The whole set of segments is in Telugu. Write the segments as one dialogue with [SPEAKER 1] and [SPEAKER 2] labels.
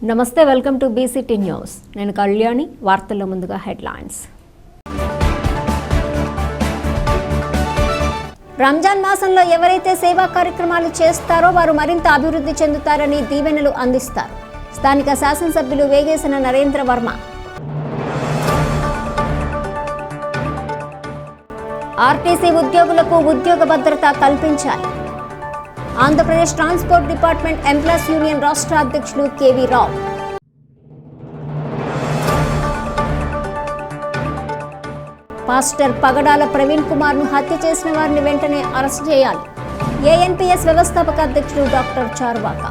[SPEAKER 1] నమస్తే, వెల్కమ్ టు బీసీటీ న్యూస్. నేను కళ్యాణి. వార్తల్లో ముందుగా హెడ్లైన్స్. రంజాన్ మాసంలో ఎవరైతే సేవా కార్యక్రమాలు చేస్తారో వారు మరింత అభివృద్ధి చెందుతారని దీవెనలు అందిస్తారు. స్థానిక శాసనసభ్యులు వేగేసిన నరేంద్ర వర్మ. ఆర్టీసీ ఉద్యోగులకు ఉద్యోగ భద్రత కల్పించాలి. Andhra Pradesh transport department employees union రాష్ట్ర అధ్యక్షులు కేవీ రావు. పాస్టర్ పగడాల ప్రవీణ్ కుమార్ ను హత్య చేసిన వారిని వెంటనే అరెస్ట్ చేయాలి. ఏఎన్పీఎస్ వ్యవస్థాపక అధ్యక్షులు డాక్టర్ చార్వాక.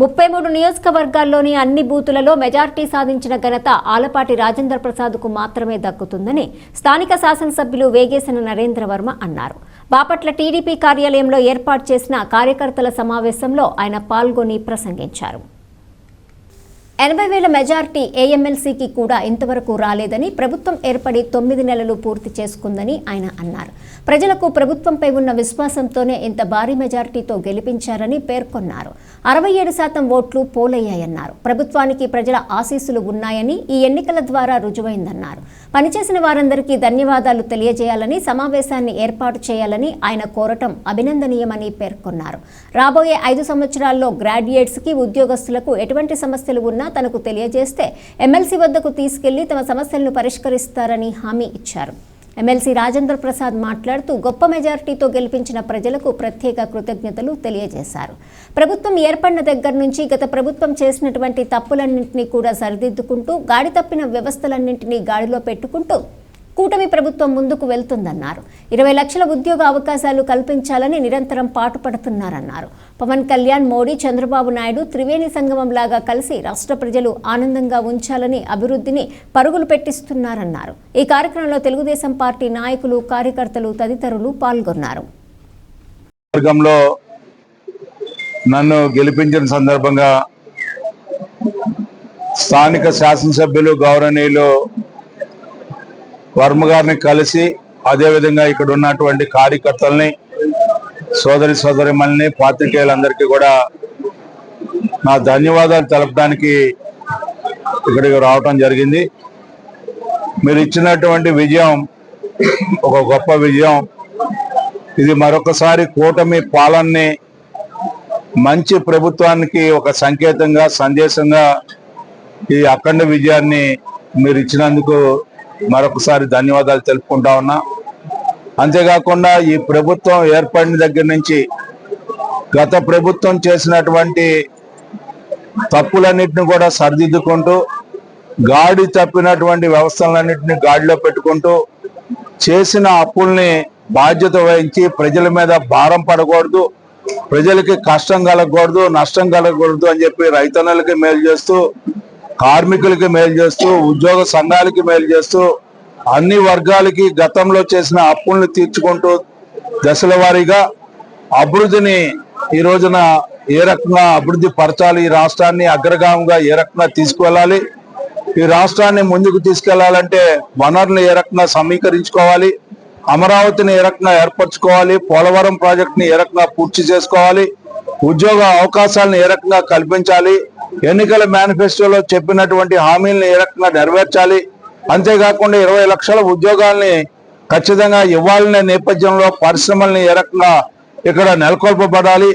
[SPEAKER 1] ముప్పై 33 నియోజకవర్గాల్లోని అన్ని బూతులలో మెజార్టీ సాధించిన ఘనత ఆలపాటి రాజేంద్ర ప్రసాద్కు మాత్రమే దక్కుతుందని స్థానిక శాసనసభ్యులు వేగేసిన నరేంద్ర వర్మ అన్నారు. బాపట్ల టీడీపీ కార్యాలయంలో ఏర్పాటు చేసిన కార్యకర్తల సమావేశంలో ఆయన పాల్గొని ప్రసంగించారు. 80,000 మెజార్టీ ఏఎంఎల్సీకి కూడా ఇంతవరకు రాలేదని, ప్రభుత్వం ఏర్పడి 9 నెలలు పూర్తి చేసుకుందని ఆయన అన్నారు. ప్రజలకు ప్రభుత్వంపై ఉన్న విశ్వాసంతోనే ఇంత భారీ మెజార్టీతో గెలిపించారని పేర్కొన్నారు. 67% ఓట్లు పోలయ్యాయన్నారు. ప్రభుత్వానికి ప్రజల ఆశీస్సులు ఉన్నాయని ఈ ఎన్నికల ద్వారా రుజువైందన్నారు. పనిచేసిన వారందరికీ ధన్యవాదాలు తెలియజేయాలని, సమావేశాన్ని ఏర్పాటు చేయాలని ఆయన కోరటం అభినందనీయమని పేర్కొన్నారు. రాబోయే 5 సంవత్సరాల్లో గ్రాడ్యుయేట్స్ కి, ఉద్యోగస్తులకు ఎటువంటి సమస్యలు ఉన్నా తనకు తెలియజేస్తే ఎమ్మెల్సీ వద్దకు తీసుకెళ్లి తమ సమస్యలను పరిష్కరిస్తారని హామీ ఇచ్చారు. ఎమ్మెల్సీ రాజేంద్ర ప్రసాద్ మాట్లాడుతూ గొప్ప మెజారిటీతో గెలిపించిన ప్రజలకు ప్రత్యేక కృతజ్ఞతలు తెలియజేశారు. ప్రభుత్వం ఏర్పడిన దగ్గర నుంచి గత ప్రభుత్వం చేసినటువంటి తప్పులన్నింటినీ కూడా సరిదిద్దుకుంటూ, గాడి తప్పిన వ్యవస్థలన్నింటినీ గాడిలో పెట్టుకుంటూ కూటమి ప్రభుత్వం ముందుకు వెళ్తుందన్నారు. 20 లక్షల ఉద్యోగ అవకాశాలు కల్పించాలని నిరంతరం పాటుపడుతున్నారన్నారు. పవన్ కళ్యాణ్, మోడీ, చంద్రబాబు నాయుడు త్రివేణి సంగమం లాగా కలిసి రాష్ట్ర ప్రజలు ఆనందంగా ఉంచాలని అభివృద్ధిని పరుగులు పెట్టిస్తున్నారన్నారు. ఈ కార్యక్రమంలో తెలుగుదేశం పార్టీ నాయకులు, కార్యకర్తలు తదితరులు పాల్గొన్నారు.
[SPEAKER 2] నన్ను గెలిపించిన సందర్భంగా స్థానిక శాసనసభ్యులు గౌరవనీయులు వర్మ గారిని కలిసి, అదేవిధంగా ఇక్కడ ఉన్నటువంటి కార్యకర్తల్ని, సోదరిమణుల్ని, పాత్రికేయులందరికీ కూడా నా ధన్యవాదాలు తెలపడానికి ఇక్కడికి రావటం జరిగింది. మీరు ఇచ్చినటువంటి విజయం ఒక గొప్ప విజయం. ఇది మరొకసారి కూటమి పాలనని, మంచి ప్రభుత్వానికి ఒక సంకేతంగా, సందేశంగా ఈ అఖండ విజయాన్ని మీరు ఇచ్చినందుకు మరొకసారి ధన్యవాదాలు తెలుపుకుంటా ఉన్నా. అంతేకాకుండా ఈ ప్రభుత్వం ఏర్పడిన దగ్గర నుంచి గత ప్రభుత్వం చేసినటువంటి తప్పులన్నింటినీ కూడా సరిదిద్దుకుంటూ, గాడి తప్పినటువంటి వ్యవస్థలన్నింటినీ గాడిలో పెట్టుకుంటూ, చేసిన అప్పుల్ని బాధ్యత వహించి ప్రజల మీద భారం పడకూడదు, ప్రజలకి కష్టం కలగకూడదు, నష్టం కలగకూడదు అని చెప్పి రైతన్నలకి మేలు చేస్తూ, కార్మికులకి మేలు చేస్తూ, ఉద్యోగ సంఘాలకి మేలు చేస్తూ, అన్ని వర్గాలకి గతంలో చేసిన అప్పుల్ని తీర్చుకుంటూ దశల వారీగా అభివృద్ధిని ఈ రోజున ఏ రకంగా అభివృద్ధి పరచాలి, ఈ రాష్ట్రాన్ని అగ్రగామంగా ఏ రకంగా తీసుకువెళ్ళాలి, ఈ రాష్ట్రాన్ని ముందుకు తీసుకెళ్లాలంటే వనరులను ఏ రకంగా సమీకరించుకోవాలి, అమరావతిని ఏ రకంగా ఏర్పరచుకోవాలి, పోలవరం ప్రాజెక్టుని ఏ రకంగా పూర్తి చేసుకోవాలి, ఉద్యోగ అవకాశాలను ఏ రకంగా కల్పించాలి, ఎన్నికల మేనిఫెస్టోలో చెప్పినటువంటి హామీలను ఏ రకంగా నెరవేర్చాలి, అంతేకాకుండా 20 లక్షల ఉద్యోగాల్ని ఖచ్చితంగా ఇవ్వాలనే నేపథ్యంలో పరిశ్రమల్ని ఏ రకంగా ఇక్కడ నెలకొల్పబడాలి,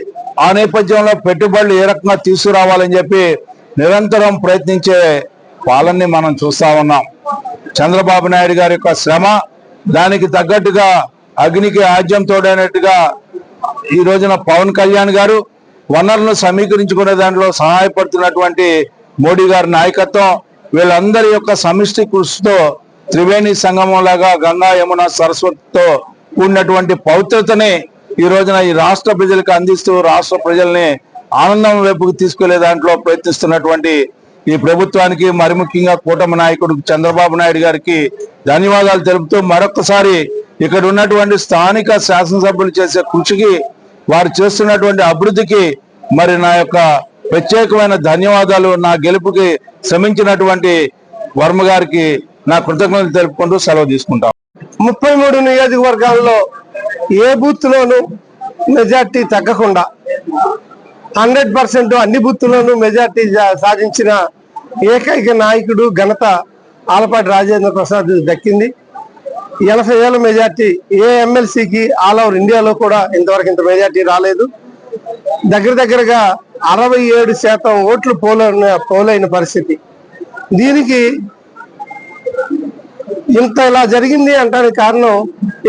[SPEAKER 2] ఆ నేపథ్యంలో పెట్టుబడులు ఏ రకంగా తీసుకురావాలని చెప్పి నిరంతరం ప్రయత్నించే పాలనని మనం చూస్తా ఉన్నాం. చంద్రబాబు నాయుడు గారి యొక్క శ్రమ, దానికి తగ్గట్టుగా అగ్నికి ఆజ్యం తోడైనట్టుగా ఈ రోజున పవన్ కళ్యాణ్ గారు వనరులను సమీకరించుకునే దాంట్లో సహాయపడుతున్నటువంటి మోడీ గారి నాయకత్వం, వీళ్ళందరి యొక్క సమిష్టి కృషితో త్రివేణి సంగమం లాగా గంగా, యమున, సరస్వతితో కూడినటువంటి పవిత్రతని ఈ రోజున ఈ రాష్ట్ర ప్రజలకు అందిస్తూ, రాష్ట్ర ప్రజల్ని ఆనందం వైపుకు తీసుకెళ్లే దాంట్లో ప్రయత్నిస్తున్నటువంటి ఈ ప్రభుత్వానికి, మరి ముఖ్యంగా కూటమి నాయకుడు చంద్రబాబు నాయుడు గారికి ధన్యవాదాలు తెలుపుతూ, మరొకసారి ఇక్కడ ఉన్నటువంటి స్థానిక శాసనసభ్యులు చేసే కృషికి, వారు చేస్తున్నటువంటి అభివృద్ధికి మరి నా యొక్క ప్రత్యేకమైన ధన్యవాదాలు. నా గెలుపుకి శ్రమించినటువంటి వర్మ గారికి నా కృతజ్ఞతలు తెలుపుకుంటూ సెలవు తీసుకుంటాం.
[SPEAKER 3] 33 నియోజకవర్గాల్లో ఏ బూత్ లోనూ మెజార్టీ తగ్గకుండా 100% అన్ని బూత్లోనూ మెజార్టీ సాధించిన ఏకైక నాయకుడు ఘనత ఆలపాటి రాజేంద్ర ప్రసాద్ దక్కింది. 80,000 మెజార్టీ ఏ ఎమ్మెల్సీకి ఆల్ ఓవర్ ఇండియాలో కూడా ఇంతవరకు ఇంత మెజార్టీ రాలేదు. దగ్గరగా 67% ఓట్లు పోలైన పరిస్థితి. దీనికి ఇంత ఇలా జరిగింది అంటానికి కారణం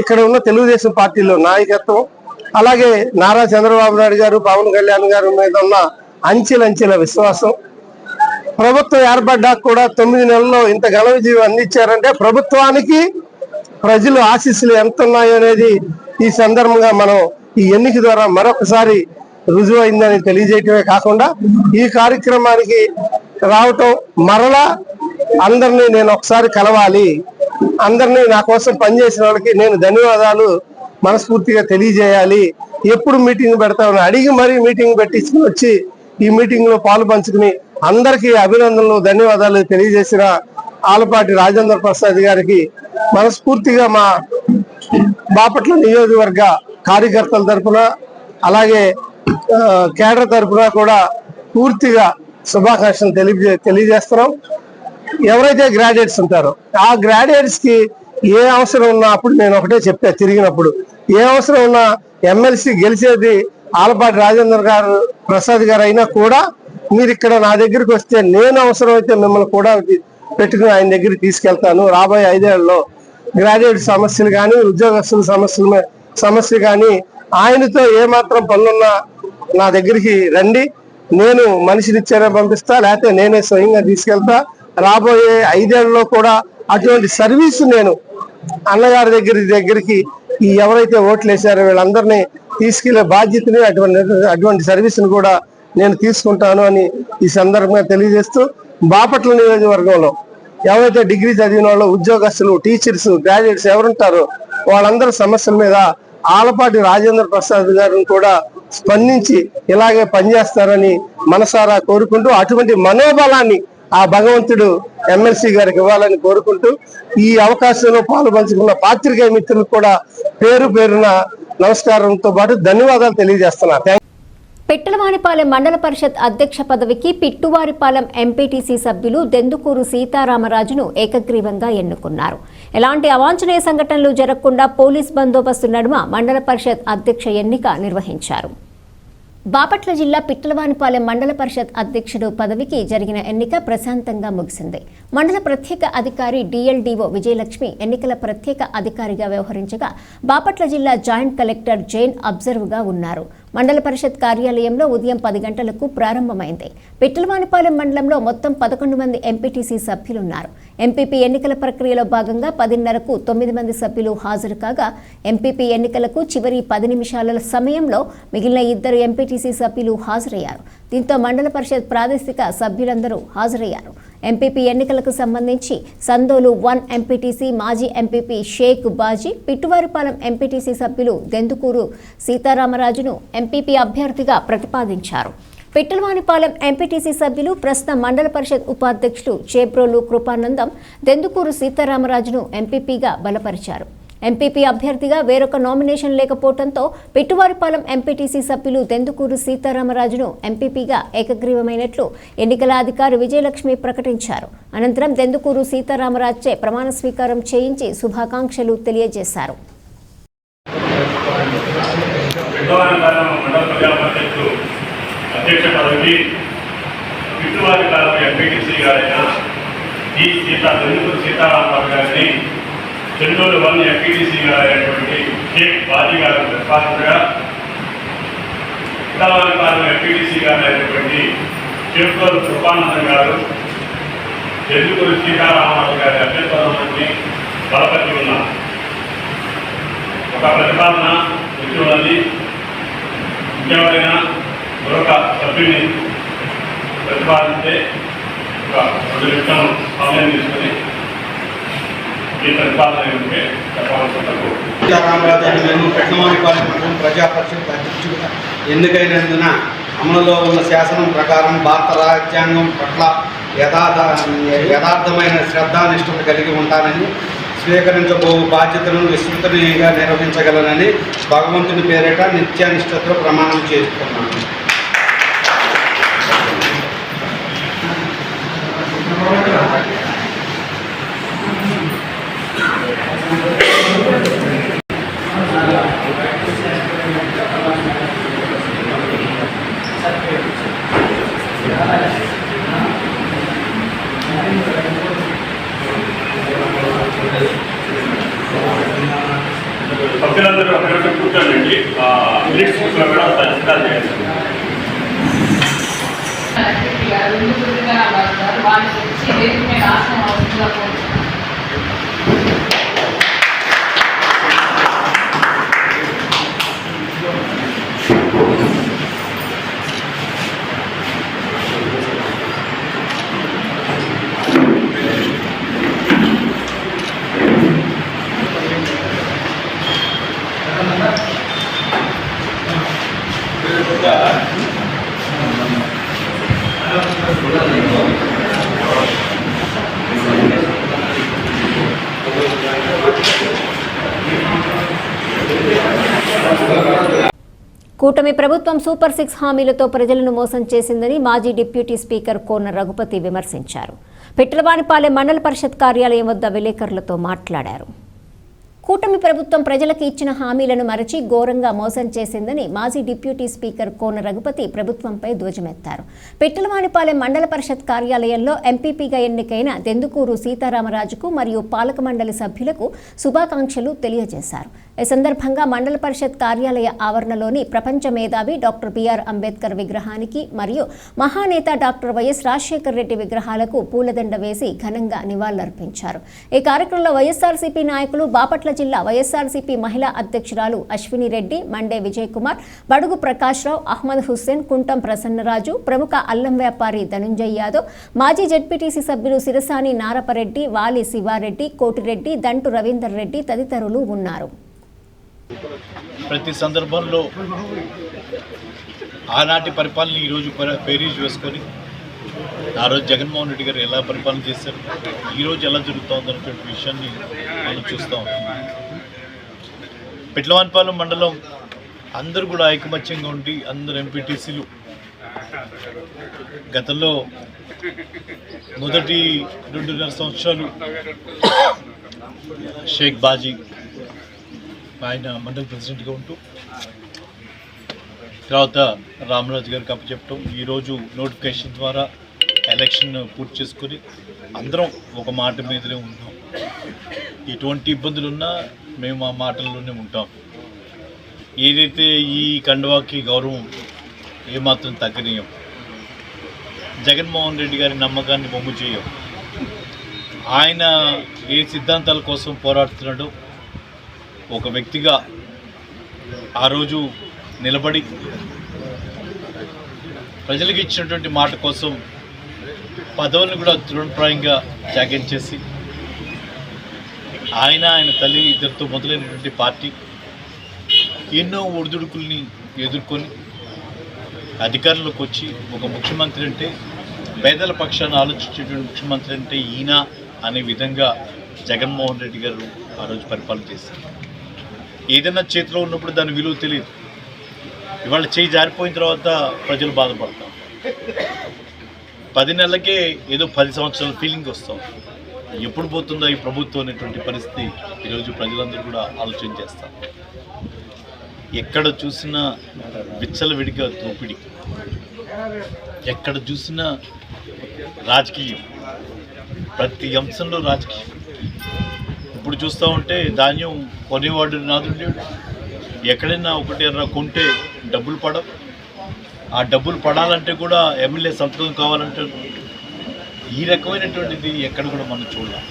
[SPEAKER 3] ఇక్కడ ఉన్న తెలుగుదేశం పార్టీలో నాయకత్వం, అలాగే నారా చంద్రబాబు నాయుడు గారు, పవన్ కళ్యాణ్ గారి మీద ఉన్న అంచెలంచెల విశ్వాసం. ప్రభుత్వం ఏర్పడ్డాక కూడా 9 నెలల్లో ఇంత ఘన విజయం అందించారంటే ప్రభుత్వానికి ప్రజలు ఆశీస్సులు ఎంత ఉన్నాయో అనేది ఈ సందర్భంగా మనం ఈ ఎన్నిక ద్వారా మరొకసారి రుజువు అయిందని తెలియజేయటమే కాకుండా ఈ కార్యక్రమానికి రావటం, మరలా అందరినీ నేను ఒకసారి కలవాలి, అందరినీ నా కోసం పనిచేసిన వాళ్ళకి నేను ధన్యవాదాలు మనస్ఫూర్తిగా తెలియజేయాలి, ఎప్పుడు మీటింగ్ పెడతామని అడిగి మరీ మీటింగ్ పెట్టించుకుని వచ్చి ఈ మీటింగ్ లో పాలు పంచుకుని అందరికీ అభినందనలు ధన్యవాదాలు తెలియజేసిన ఆలపాటి రాజేంద్ర ప్రసాద్ గారికి మనస్ఫూర్తిగా మా బాపట్ల నియోజకవర్గ కార్యకర్తల తరఫున అలాగే కేడర్ తరఫున కూడా పూర్తిగా శుభాకాంక్షలు తెలియజేస్తున్నాం. ఎవరైతే గ్రాడ్యుయేట్స్ ఉంటారో ఆ గ్రాడ్యుయేట్స్ కి ఏ అవసరం ఉన్నా, అప్పుడు నేను ఒకటే చెప్పా తిరిగినప్పుడు, ఏ అవసరం ఉన్నా ఎమ్మెల్సీ గెలిచేది ఆలపాటి రాజేంద్ర ప్రసాద్ గారు అయినా కూడా మీరు ఇక్కడ నా దగ్గరికి వస్తే నేను అవసరమైతే మిమ్మల్ని కూడా పెట్టుకుని ఆయన దగ్గరికి తీసుకెళ్తాను. రాబోయే 5 ఏళ్లలో గ్రాడ్యుయేట్ సమస్యలు కానీ, ఉద్యోగస్తుల సమస్య కానీ, ఆయనతో ఏమాత్రం పనులున్నా నా దగ్గరికి రండి, నేను మనిషినిచ్చారే పంపిస్తా, లేకపోతే నేనే స్వయంగా తీసుకెళ్తా. రాబోయే 5 ఏళ్లలో కూడా అటువంటి సర్వీస్ నేను అన్నగారి దగ్గరికి ఈ ఎవరైతే ఓట్లు వేసారో వీళ్ళందరినీ తీసుకెళ్లే బాధ్యతని అటువంటి సర్వీస్ని కూడా నేను తీసుకుంటాను అని ఈ సందర్భంగా తెలియజేస్తూ, బాపట్ల నియోజకవర్గంలో ఎవరైతే డిగ్రీ చదివిన వాళ్ళు, ఉద్యోగస్తులు, టీచర్స్, గ్రాడ్యుయేట్స్ ఎవరుంటారో వాళ్ళందరి సమస్యల మీద ఆలపాటి రాజేంద్ర ప్రసాద్ గారిని కూడా స్పందించి ఇలాగే పనిచేస్తారని మనసారా కోరుకుంటూ, అటువంటి మనోబలాన్ని ఆ భగవంతుడు ఎమ్మెల్సీ గారికి ఇవ్వాలని కోరుకుంటూ, ఈ అవకాశంలో పాలు పంచుకున్న పాత్రికేయ మిత్రులకు కూడా పేరున నమస్కారంతో పాటు ధన్యవాదాలు తెలియజేస్తున్నారు.
[SPEAKER 1] పిట్టలవానిపాలెం మండల పరిషత్ అధ్యక్ష పదవికి పిట్టువారిపాలెం ఎంపీటీసీ సభ్యులు దెందుకూరు సీతారామరాజును ఏకగ్రీవంగా ఎన్నుకున్నారు. ఎలాంటి అవాంఛనీయ సంఘటనలు జరగకుండా పోలీస్ బందోబస్తు నడుమ మండల పరిషత్ అధ్యక్ష ఎన్నిక నిర్వహించారు. బాపట్ల జిల్లా పిట్టలవానిపాలెం మండల పరిషత్ అధ్యక్షుడు పదవికి జరిగిన ఎన్నిక ప్రశాంతంగా ముగిసింది. మండల ప్రత్యేక అధికారి డిఎల్డిఓ విజయలక్ష్మి ఎన్నికల ప్రత్యేక అధికారిగా వ్యవహరించగా, బాపట్ల జిల్లా జాయింట్ కలెక్టర్ జైన్ అబ్జర్వ్గా ఉన్నారు. మండల పరిషత్ కార్యాలయంలో ఉదయం 10 గంటలకు ప్రారంభమైంది. పిట్టలవానిపాలెం మండలంలో మొత్తం 11 మంది ఎంపీటీసీ సభ్యులున్నారు. ఎంపీపీ ఎన్నికల ప్రక్రియలో భాగంగా 10:30కు 9 మంది సభ్యులు హాజరు కాగా, ఎంపీపీ ఎన్నికలకు చివరి 10 నిమిషాల సమయంలో మిగిలిన 2 ఎంపీటీసీ సభ్యులు హాజరయ్యారు. దీంతో మండల పరిషత్ ప్రాదేశిక సభ్యులందరూ హాజరయ్యారు. ఎంపీపీ ఎన్నికలకు సంబంధించి సందోలు 1 ఎంపీటీసీ మాజీ ఎంపీపీ షేక్ బాజీ, పిట్టువారిపాలెం ఎంపీటీసీ సభ్యులు దెందుకూరు సీతారామరాజును ఎంపీపీ అభ్యర్థిగా ప్రతిపాదించారు. పిట్టలవానిపాలెం ఎంపీటీసీ సభ్యులు ప్రస్తుత మండల పరిషత్ ఉపాధ్యక్షుడు చేబ్రోలు కృపానందం దెందుకూరు సీతారామరాజును ఎంపీపీగా బలపరిచారు. ఎంపీపీ అభ్యర్థిగా వేరొక నామినేషన్ లేకపోవడంతో పిట్టువారిపాలెం ఎంపీటీసీ సభ్యులు దెందుకూరు సీతారామరాజును ఎంపీపీగా ఏకగ్రీవమైనట్లు ఎన్నికల అధికారి విజయలక్ష్మి ప్రకటించారు. అనంతరం దెందుకూరు సీతారామరాజుచే ప్రమాణ స్వీకారం చేయించి శుభాకాంక్షలు తెలియజేశారు.
[SPEAKER 4] అధ్యక్ష పదవికి పిట్టువారిపాలెం ఎంపీటీసీ గారైన దెందుకూరు సీతారామరాజు గారిని చెన్నూరు 1 ఎంపీటీసీ గారైనటువంటి షేక్ బాజీ గారు ప్రతిపాదించగా, పిట్టలవానిపాలెం ఎంపీటీసీ గారైనటువంటి చేబ్రోలు కృపానందం గారు దెందుకూరు సీతారామరాజు గారి అభ్యర్థులని బలపరిచి ఉన్నారు. ఒక ప్రతిపాదన ఇస్తున్నది. ఇంకెవరైనా మరొక సభ్యుని ప్రతిపాదించే ఒక 2 నిమిషాలు సమయం తీసుకుని ఈ ప్రతిపాదన ఉంటే చెప్పాల్సింది.
[SPEAKER 5] సీతారామరాజు నేను పిట్టలవానిపాలెం ప్రజా పరిషత్ అధ్యక్షుడిగా ఎన్నికైనందున అమలులో ఉన్న శాసనం ప్రకారం భారత రాజ్యాంగం పట్ల యథార్థమైన శ్రద్ధానిష్టత కలిగి ఉంటానని, స్వీకరించబో బాధ్యతలను విస్తృతంగా నిర్వహించగలనని భగవంతుని పేరిట నిత్యనిష్టతో ప్రమాణం చేస్తున్నాను.
[SPEAKER 4] సభ్యులందరూ అక్కడ కూర్చోండి. మినిట్స్ కూడా పరిష్కారం చేయాలి.
[SPEAKER 1] కూటమి ప్రభుత్వం సూపర్ 6 హామీలతో ప్రజలను మోసం చేసిందని మాజీ డిప్యూటీ స్పీకర్ కోన రఘుపతి విమర్శించారు. పిట్లవానిపాలెం మండల పరిషత్ కార్యాలయం వద్ద విలేకరులతో మాట్లాడారు. కూటమి ప్రభుత్వం ప్రజలకు ఇచ్చిన హామీలను మరచి ఘోరంగా మోసం చేసిందని మాజీ డిప్యూటీ స్పీకర్ కోన రఘుపతి ప్రభుత్వంపై ధ్వజమెత్తారు. పిట్లవానిపాలెం మండల పరిషత్ కార్యాలయంలో ఎంపీపీగా ఎన్నికైన దెందుకూరు సీతారామరాజుకు మరియు పాలక మండలి సభ్యులకు శుభాకాంక్షలు తెలియజేశారు. ఈ సందర్భంగా మండల పరిషత్ కార్యాలయ ఆవరణలోని ప్రపంచ మేధావి డాక్టర్ బిఆర్ అంబేద్కర్ విగ్రహానికి మరియు మహానేత డాక్టర్ వైఎస్ రాజశేఖర్ రెడ్డి విగ్రహాలకు పూలదండ వేసి ఘనంగా నివాళులర్పించారు. ఈ కార్యక్రమంలో వైఎస్ఆర్సీపీ నాయకులు, బాపట్ల జిల్లా వైఎస్ఆర్సీపీ మహిళా అధ్యక్షురాలు అశ్విని రెడ్డి, మండే విజయ్ కుమార్, బడుగు ప్రకాశ్రావు, అహ్మద్ హుస్సేన్, కుంటం ప్రసన్నరాజు, ప్రముఖ అల్లం వ్యాపారి ధనుంజయ్ యాదవ్, మాజీ జెడ్పీటీసీ సభ్యులు సిరసాని నారపరెడ్డి, వాలి శివారెడ్డి, కోటిరెడ్డి, దంటు రవీందర్ రెడ్డి తదితరులు ఉన్నారు.
[SPEAKER 6] ప్రతి సందర్భంలో ఆనాటి పరిపాలన ఈరోజు బేరీజ్ వేసుకొని ఆ రోజు జగన్మోహన్ రెడ్డి గారు ఎలా పరిపాలన చేశారు, ఈరోజు ఎలా జరుగుతుందన్నటువంటి విషయాన్ని మనం చూస్తూ ఉంటాం. పిట్లవానిపాలెం మండలం అందరూ కూడా ఐకమత్యంగా ఉండి అందరు ఎంపీటీసీలు గతంలో మొదటి 2.5 సంవత్సరాలు షేక్ బాజీ ఆయన మండల ప్రెసిడెంట్గా ఉంటూ తర్వాత రామరాజు గారికి అప్పచెప్పటం, ఈరోజు నోటిఫికేషన్ ద్వారా ఎలక్షన్ పూర్తి చేసుకొని అందరం ఒక మాట మీదనే ఉంటాం. ఎటువంటి ఇబ్బందులున్నా మేము ఆ మాటల్లోనే ఉంటాం. ఏదైతే ఈ కండువాకి గౌరవం ఏమాత్రం తగ్గనీయం, జగన్మోహన్ రెడ్డి గారి నమ్మకాన్ని బొమ్ము చేయం. ఆయన ఏ సిద్ధాంతాల కోసం పోరాడుతున్నాడో ఒక వ్యక్తిగా ఆ రోజు నిలబడి ప్రజలకు ఇచ్చినటువంటి మాట కోసం పదవులను కూడా తృణప్రాయంగా త్యాగం చేసి ఆయన తల్లి ఇద్దరితో మొదలైనటువంటి పార్టీ ఎన్నో ఒడిదుడుకుల్ని ఎదుర్కొని అధికారంలోకి వచ్చి ఒక ముఖ్యమంత్రి అంటే పేదల పక్షాన్ని ఆలోచించేటువంటి ముఖ్యమంత్రి అంటే ఈయన అనే విధంగా జగన్మోహన్ రెడ్డి గారు ఆ రోజు పరిపాలన చేశారు. ఏదైనా చేతిలో ఉన్నప్పుడు దాని విలువ తెలియదు. ఇవాళ చేయి జారిపోయిన తర్వాత ప్రజలు బాధపడతాం. 10 నెలలకే ఏదో 10 సంవత్సరాల ఫీలింగ్ వస్తాం. ఎప్పుడు పోతుందో ఈ ప్రభుత్వం అనేటువంటి పరిస్థితి ఈరోజు ప్రజలందరూ కూడా ఆలోచన చేస్తాం. ఎక్కడ చూసినా విచ్చలవిడిగా దోపిడీ, ఎక్కడ చూసినా రాజకీయం, ప్రతి అంశంలో రాజకీయం. ఇప్పుడు చూస్తూ ఉంటే ధాన్యం కొనేవాడు నాదుండేవాడు, ఎక్కడైనా ఒకటి కొంటే డబ్బులు పడవు. ఆ డబ్బులు పడాలంటే కూడా ఎమ్మెల్యే సంతకం కావాలంటారు. ఈ రకమైనటువంటిది ఎక్కడ కూడా మనం చూడాలి.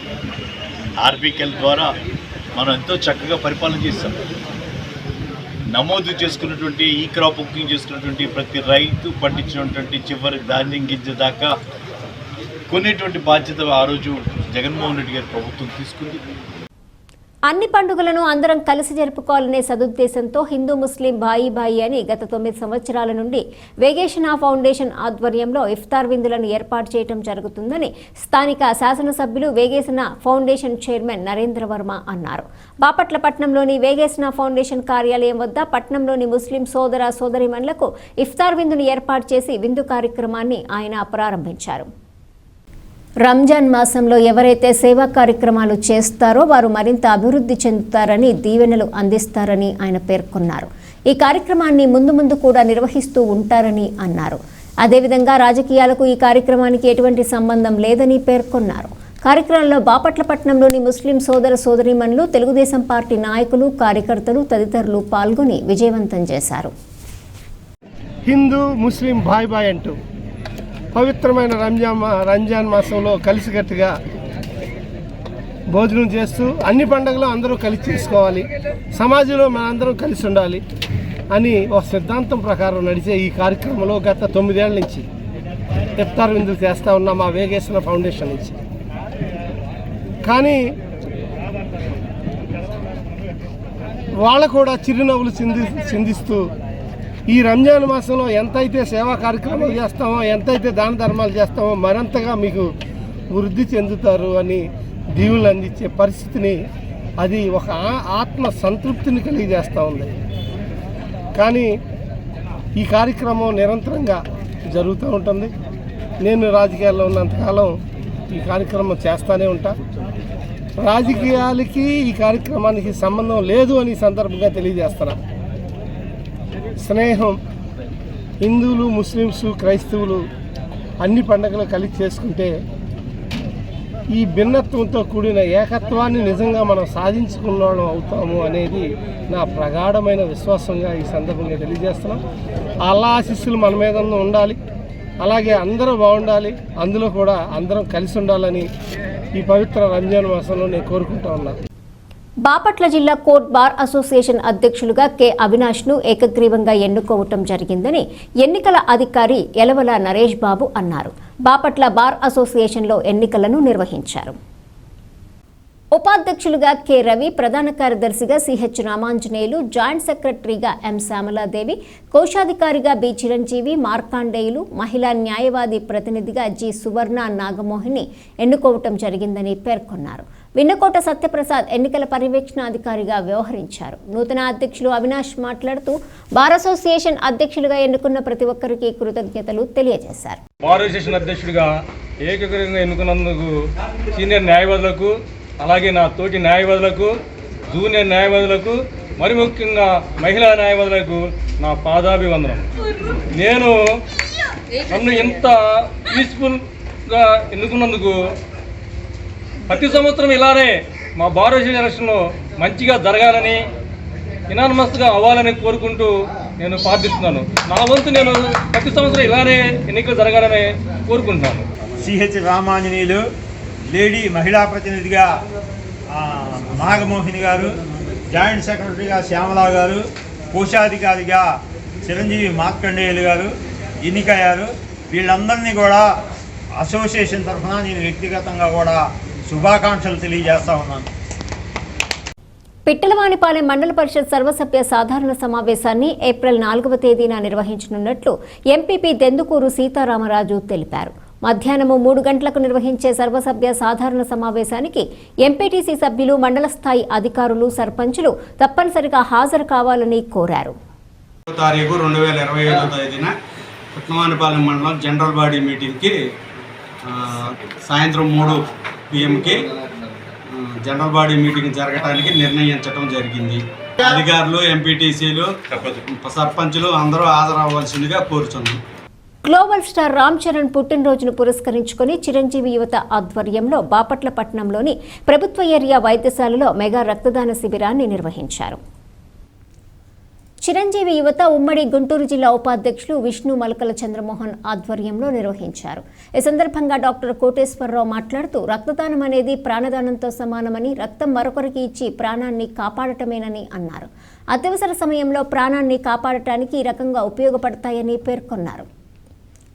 [SPEAKER 6] ఆర్బీకేల ద్వారా మనం ఎంతో చక్కగా పరిపాలన చేస్తాం. నమోదు చేసుకున్నటువంటి ఈ క్రాప్ బుకింగ్ చేసుకున్నటువంటి ప్రతి రైతు పండించినటువంటి చివరి ధాన్యం గింజ దాకా కొనేటువంటి బాధ్యత ఆ రోజు జగన్మోహన్ రెడ్డి గారి ప్రభుత్వం తీసుకుంది.
[SPEAKER 1] అన్ని పండుగలను అందరం కలిసి జరుపుకోవాలనే సదుద్దేశంతో హిందూ ముస్లిం భాయి భాయి అని గత 9 సంవత్సరాల నుండి వేగేషణ ఫౌండేషన్ ఆధ్వర్యంలో ఇఫ్తార్ విందులను ఏర్పాటు చేయడం జరుగుతుందని స్థానిక శాసనసభ్యులు వేగేషణ ఫౌండేషన్ చైర్మన్ నరేంద్ర వర్మ అన్నారు. బాపట్ల పట్టణంలోని వేగేషణ ఫౌండేషన్ కార్యాలయం వద్ద పట్టణంలోని ముస్లిం సోదర సోదరీమణులకు ఇఫ్తార్ విందును ఏర్పాటు చేసి విందు కార్యక్రమాన్ని ఆయన ప్రారంభించారు. రంజాన్ మాసంలో ఎవరైతే సేవా కార్యక్రమాలు చేస్తారో వారు మరింత అభివృద్ధి చెందుతారని దీవెనలు అందిస్తారని ఆయన పేర్కొన్నారు. ఈ కార్యక్రమాన్ని ముందు కూడా నిర్వహిస్తూ ఉంటారని అన్నారు. అదేవిధంగా రాజకీయాలకు ఈ కార్యక్రమానికి ఎటువంటి సంబంధం లేదని పేర్కొన్నారు. కార్యక్రమంలో బాపట్ల పట్టణంలోని ముస్లిం సోదర సోదరీమణులు, తెలుగుదేశం పార్టీ నాయకులు, కార్యకర్తలు తదితరులు పాల్గొని విజయవంతం చేశారు.
[SPEAKER 3] హిందూ ముస్లిం భాయ్ భాయ్ అంటూ పవిత్రమైన రంజాన్ మాసంలో కలిసికట్టుగా భోజనం చేస్తూ అన్ని పండుగలు అందరూ కలిసి చేసుకోవాలి, సమాజంలో మనందరం కలిసి ఉండాలి అని ఒక సిద్ధాంతం ప్రకారం నడిచే ఈ కార్యక్రమంలో గత 9 ఏళ్ల నుంచి ఇఫ్తార్ విందులు చేస్తూ ఉన్నాం మా వేగేషణ ఫౌండేషన్ నుంచి. కానీ వాళ్ళ కూడా చిరునవ్వులు చిందిస్తూ ఈ రంజాన్ మాసంలో ఎంతైతే సేవా కార్యక్రమాలు చేస్తామో, ఎంతైతే దాన ధర్మాలు చేస్తామో మరింతగా మీకు వృద్ధి చెందుతారు అని దీవులు అందించే పరిస్థితిని, అది ఒక ఆత్మ సంతృప్తిని కలిగజేస్తూ ఉంది. కానీ ఈ కార్యక్రమం నిరంతరంగా జరుగుతూ ఉంటుంది. నేను రాజకీయాల్లో ఉన్నంతకాలం ఈ కార్యక్రమం చేస్తూనే ఉంటా. రాజకీయాలకి ఈ కార్యక్రమానికి సంబంధం లేదు అని సందర్భంగా తెలియజేస్తున్నా. స్నేహం, హిందువులు, ముస్లిమ్స్, క్రైస్తవులు అన్ని పండుగలు కలిసి చేసుకుంటే ఈ భిన్నత్వంతో కూడిన ఏకత్వాన్ని నిజంగా మనం సాధించుకున్నాం అవుతాము అనేది నా ప్రగాఢమైన విశ్వాసంగా ఈ సందర్భంగా తెలియజేస్తున్నాం. అల్లా ఆశీస్సులు మన మీద ఉండాలి, అలాగే అందరూ బాగుండాలి, అందులో కూడా అందరం కలిసి ఉండాలని ఈ పవిత్ర రంజాన్ మాసంలో నేను కోరుకుంటా ఉన్నాను.
[SPEAKER 1] బాపట్ల జిల్లా కోర్ట్ బార్ అసోసియేషన్ అధ్యక్షులుగా కె అవినాష్ను ఏకగ్రీవంగా ఎన్నుకోవటం జరిగిందని ఎన్నికల అధికారి యలవల నరేష్ బాబు అన్నారు. బాపట్ల బార్ అసోసియేషన్లో ఎన్నికలను నిర్వహించారు. ఉపాధ్యక్షులుగా కె రవి, ప్రధాన కార్యదర్శిగా సిహెచ్ రామాంజనేయులు, జాయింట్ సెక్రటరీగా ఎం శ్యామలాదేవి, కోశాధికారిగా బి చిరంజీవి, మార్కాండేయులు, మహిళా న్యాయవాది ప్రతినిధిగా జి సువర్ణ నాగమోహిని ఎన్నుకోవటం జరిగిందని పేర్కొన్నారు. విన్నకోట సత్యప్రసాద్ ఎన్నికల పర్యవేక్షణాధికారిగా వ్యవహరించారు. నూతన అధ్యక్షులు అవినాష్ మాట్లాడుతూ బార్ అసోసియేషన్ అధ్యక్షులుగా ఎన్నుకున్న ప్రతి ఒక్కరికి కృతజ్ఞతలు తెలియజేశారు.
[SPEAKER 7] బార్ అసోసియేషన్ అధ్యక్షుడిగా ఏకగ్రీవంగా ఎన్నుకున్నందుకు సీనియర్ న్యాయవాదులకు, అలాగే నా తోటి న్యాయవాదులకు, జూనియర్ న్యాయవాదులకు, మరి ముఖ్యంగా మహిళా న్యాయవాదులకు నా పాదాభివందనం. నన్ను ఇంత పీస్ఫుల్గా ఎన్నుకున్నందుకు ప్రతి సంవత్సరం ఇలానే మా బార్ అసోసియేషన్ ఎలక్షన్లో మంచిగా జరగాలని, ఇనానమస్గా అవ్వాలని కోరుకుంటూ నేను ప్రార్థిస్తున్నాను. నా వంతు నేను ప్రతి సంవత్సరం ఇలానే ఎన్నికలు జరగాలని కోరుకుంటున్నాను.
[SPEAKER 8] సిహెచ్ రామాంజనేయులు, లేడీ మహిళా ప్రతినిధిగా నాగమోహిని గారు, జాయింట్ సెక్రటరీగా శ్యామలా గారు, కోశాధికారిగా చిరంజీవి మార్కండేయులు గారు ఎన్నికయ్యారు. వీళ్ళందరినీ కూడా అసోసియేషన్ తరఫున నేను వ్యక్తిగతంగా కూడా శుభాకాంక్షలు తెలియజేస్తా ఉన్నాను.
[SPEAKER 1] పిట్టలవానిపాలెం మండల పరిషత్ సర్వసభ్య సాధారణ సమావేశాన్ని ఏప్రిల్ 4వ తేదీన నిర్వహించనున్నట్లు ఎంపీపీ దెందుకూరు సీతారామరాజు తెలిపారు. మధ్యాహ్నం 3 గంటలకు నిర్వహించే సర్వసభ్య సాధారణ సమావేశానికి ఎంపీటీసీ సభ్యులు, మండల స్థాయి అధికారులు, సర్పంచులు తప్పనిసరిగా హాజరు కావాలని కోరారు.
[SPEAKER 5] 2027 తేదీన పిట్టలవానిపాలెం మండలం జనరల్ బాడీ మీటింగ్కి సాయంత్రం 3 PM జనరల్ బాడీ మీటింగ్ జరగడానికి నిర్ణయించడం జరిగింది. అధికారులు, ఎంపీటీసీలు, సర్పంచులు అందరూ హాజరవ్వాల్సిందిగా కోరుచున్నాం.
[SPEAKER 1] గ్లోబల్ స్టార్ రామ్ చరణ్ పుట్టినరోజును పురస్కరించుకుని చిరంజీవి యువత ఆధ్వర్యంలో బాపట్ల పట్టణంలోని ప్రభుత్వ ఏరియా వైద్యశాలలో మెగా రక్తదాన శిబిరాన్ని నిర్వహించారు. చిరంజీవి యువత ఉమ్మడి గుంటూరు జిల్లా ఉపాధ్యక్షులు విష్ణు మలకల చంద్రమోహన్ ఆధ్వర్యంలో నిర్వహించారు. ఈ సందర్భంగా డాక్టర్ కోటేశ్వరరావు మాట్లాడుతూ రక్తదానం అనేది ప్రాణదానంతో సమానమని, రక్తం మరొకరికి ఇచ్చి ప్రాణాన్ని కాపాడటమేనని అన్నారు. అత్యవసర సమయంలో ప్రాణాన్ని కాపాడటానికి ఈ రకంగా ఉపయోగపడతాయని పేర్కొన్నారు.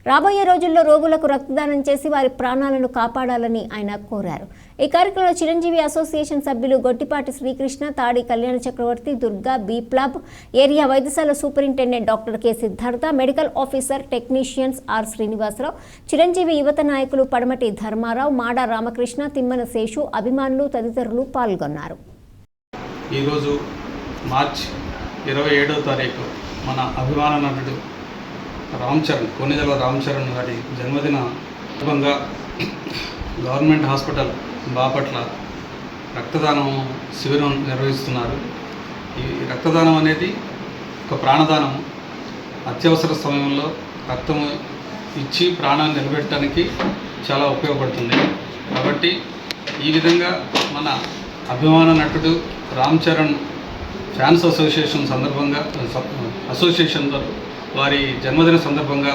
[SPEAKER 1] రాబోయే రోజుల్లో రోగులకు రక్తదానం చేసి వారి ప్రాణాలను కాపాడాలని ఆయన కోరారు. ఈ కార్యక్రమంలో చిరంజీవి అసోసియేషన్ సభ్యులు గొట్టిపాటి శ్రీకృష్ణ, తాడి కళ్యాణ చక్రవర్తి, దుర్గా, బీప్లాబ్ ఏరియా వైద్యశాల superintendent doctor K Siddhartha, medical officer technicians R Srinivasa Rao, Chiranjeevi యువత నాయకులు పడమటి ధర్మారావు, మాడ రామకృష్ణ, తిమ్మన శేషు, అభిమానులు తదితరులు పాల్గొన్నారు.
[SPEAKER 9] ఈరోజు మార్చి 27వ తారీఖు మన అభిమాన నటుడు కొన్నిదెల రామ్ చరణ్ గారి జన్మదిన సందర్భంగా గవర్నమెంట్ హాస్పిటల్ బాపట్ల రక్తదానం శిబిరం నిర్వహిస్తున్నారు. ఈ రక్తదానం అనేది ఒక ప్రాణదానం. అత్యవసర సమయంలో రక్తం ఇచ్చి ప్రాణాన్ని నిలబెట్టడానికి చాలా ఉపయోగపడుతుంది. కాబట్టి ఈ విధంగా మన అభిమాన నటుడు రామ్ చరణ్ ఫ్యాన్స్ అసోసియేషన్ సందర్భంగా అసోసియేషన్ వారి జన్మదిన సందర్భంగా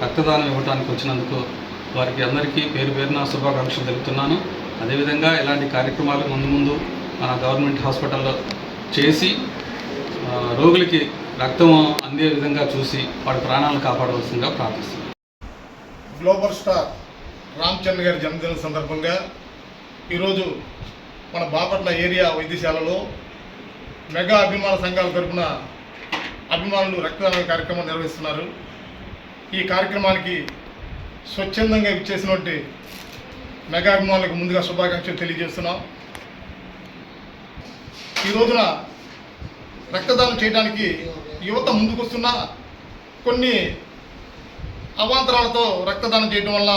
[SPEAKER 9] రక్తదానం ఇవ్వడానికి వచ్చినందుకు వారికి అందరికీ పేరు పేరున శుభాకాంక్షలు తెలుపుతున్నాను. అదేవిధంగా ఇలాంటి కార్యక్రమాలు ముందు మన గవర్నమెంట్ హాస్పిటల్లో చేసి రోగులకి రక్తం అందే విధంగా చూసి వాడి ప్రాణాలను కాపాడవలసిందిగా ప్రార్థిస్తున్నాను.
[SPEAKER 10] గ్లోబల్ స్టార్ రామ్ చరణ్ గారి జన్మదిన సందర్భంగా ఈరోజు మన బాపట్ల ఏరియా వైద్యశాలలో మెగా అభిమాన సంఘాల తరఫున అభిమానులు రక్తదాన కార్యక్రమం నిర్వహిస్తున్నారు. ఈ కార్యక్రమానికి స్వచ్ఛందంగా ఇచ్చేసినటువంటి మెగా అభిమానులకు ముందుగా శుభాకాంక్షలు తెలియజేస్తున్నాం. ఈ రోజున రక్తదానం చేయడానికి యువత ముందుకొస్తున్న కొన్ని అవాంతరాలతో రక్తదానం చేయడం వల్ల